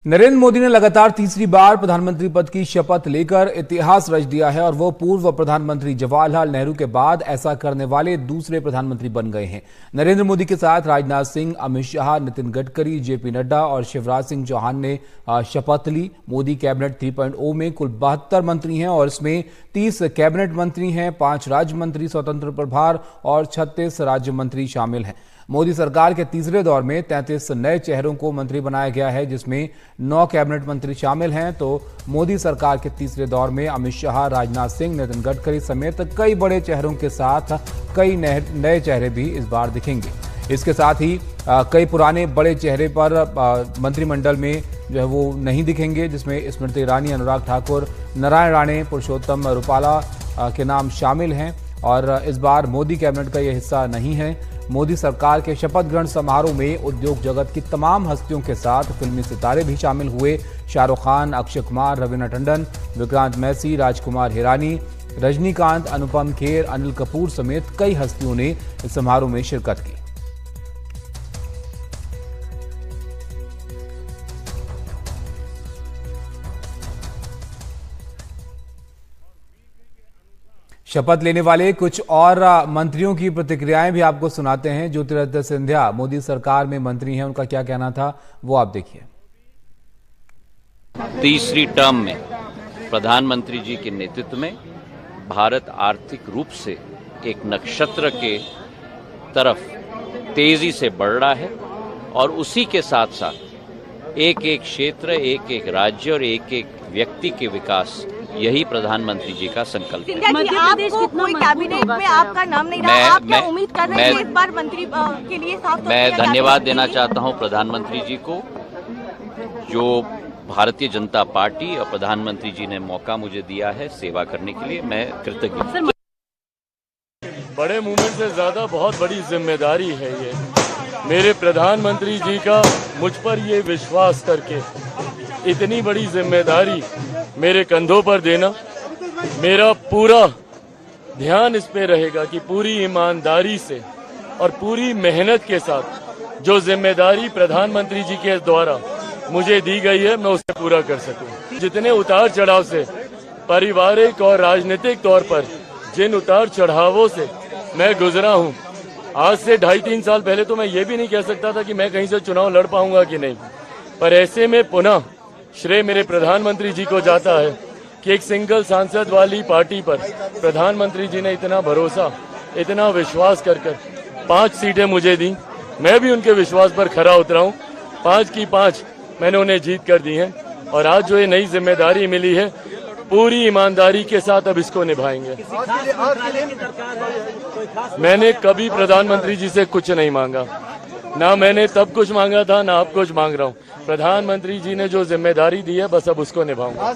नरेंद्र मोदी ने लगातार तीसरी बार प्रधानमंत्री पद की शपथ लेकर इतिहास रच दिया है और वो पूर्व प्रधानमंत्री जवाहरलाल नेहरू के बाद ऐसा करने वाले दूसरे प्रधानमंत्री बन गए हैं। नरेंद्र मोदी के साथ राजनाथ सिंह, अमित शाह, नितिन गडकरी, जेपी नड्डा और शिवराज सिंह चौहान ने शपथ ली। मोदी कैबिनेट 3.0 में कुल 72 मंत्री हैं और इसमें 30 कैबिनेट मंत्री हैं, 5 राज्य मंत्री स्वतंत्र प्रभार और 36 राज्य मंत्री शामिल हैं। मोदी सरकार के तीसरे दौर में 33 नए चेहरों को मंत्री बनाया गया है, जिसमें 9 कैबिनेट मंत्री शामिल हैं। तो मोदी सरकार के तीसरे दौर में अमित शाह, राजनाथ सिंह, नितिन गडकरी समेत कई बड़े चेहरों के साथ कई नए चेहरे भी इस बार दिखेंगे। इसके साथ ही कई पुराने बड़े चेहरे पर मंत्रिमंडल में जो है वो नहीं दिखेंगे, जिसमें स्मृति ईरानी, अनुराग ठाकुर, नारायण राणे, पुरुषोत्तम रूपाला के नाम शामिल हैं और इस बार मोदी कैबिनेट का यह हिस्सा नहीं है। मोदी सरकार के शपथ ग्रहण समारोह में उद्योग जगत की तमाम हस्तियों के साथ फिल्मी सितारे भी शामिल हुए। शाहरुख खान, अक्षय कुमार, रवीना टंडन, विक्रांत मैसी, राजकुमार हिरानी, रजनीकांत, अनुपम खेर, अनिल कपूर समेत कई हस्तियों ने इस समारोह में शिरकत की। शपथ लेने वाले कुछ और मंत्रियों की प्रतिक्रियाएं भी आपको सुनाते हैं। ज्योतिरादित्य सिंधिया मोदी सरकार में मंत्री हैं, उनका क्या कहना था वो आप देखिए। तीसरी टर्म में प्रधानमंत्री जी के नेतृत्व में भारत आर्थिक रूप से एक नक्षत्र के तरफ तेजी से बढ़ रहा है और उसी के साथ साथ एक एक क्षेत्र, एक एक राज्य और एक एक व्यक्ति के विकास, यही प्रधानमंत्री जी का संकल्प है। आपको कोई कैबिनेट में आपका नाम नहीं रहा, आप क्या उम्मीद कर रहे हैं इस बार मंत्री के लिए? मैं धन्यवाद देना चाहता हूं प्रधानमंत्री जी को, जो भारतीय जनता पार्टी और प्रधानमंत्री जी ने मौका मुझे दिया है सेवा करने के लिए। मैं कृतज्ञ हूं। बड़े मूवमेंट से ज्यादा बहुत बड़ी जिम्मेदारी है ये मेरे प्रधानमंत्री जी का, मुझ पर ये विश्वास करके इतनी बड़ी जिम्मेदारी मेरे कंधों पर देना। मेरा पूरा ध्यान इस पे रहेगा कि पूरी ईमानदारी से और पूरी मेहनत के साथ जो जिम्मेदारी प्रधानमंत्री जी के द्वारा मुझे दी गई है मैं उसे पूरा कर सकूं। जितने उतार चढ़ाव से पारिवारिक और राजनीतिक तौर पर जिन उतार चढ़ावों से मैं गुजरा हूं, आज से 2.5-3 साल पहले तो मैं ये भी नहीं कह सकता था कि मैं कहीं से चुनाव लड़ पाऊंगा कि नहीं। पर ऐसे में पुनः श्रेय मेरे प्रधानमंत्री जी को जाता है कि एक सिंगल सांसद वाली पार्टी पर प्रधानमंत्री जी ने इतना भरोसा, इतना विश्वास कर 5 सीटें मुझे दी। मैं भी उनके विश्वास पर खरा उतरा हूं। 5 की 5 मैंने उन्हें जीत कर दी है और आज जो ये नई जिम्मेदारी मिली है पूरी ईमानदारी के साथ अब इसको निभाएंगे। मैंने कभी प्रधानमंत्री जी से कुछ नहीं मांगा, ना मैंने तब कुछ मांगा था ना अब कुछ मांग रहा हूँ। प्रधानमंत्री जी ने जो जिम्मेदारी दी है बस अब उसको निभाऊंगा।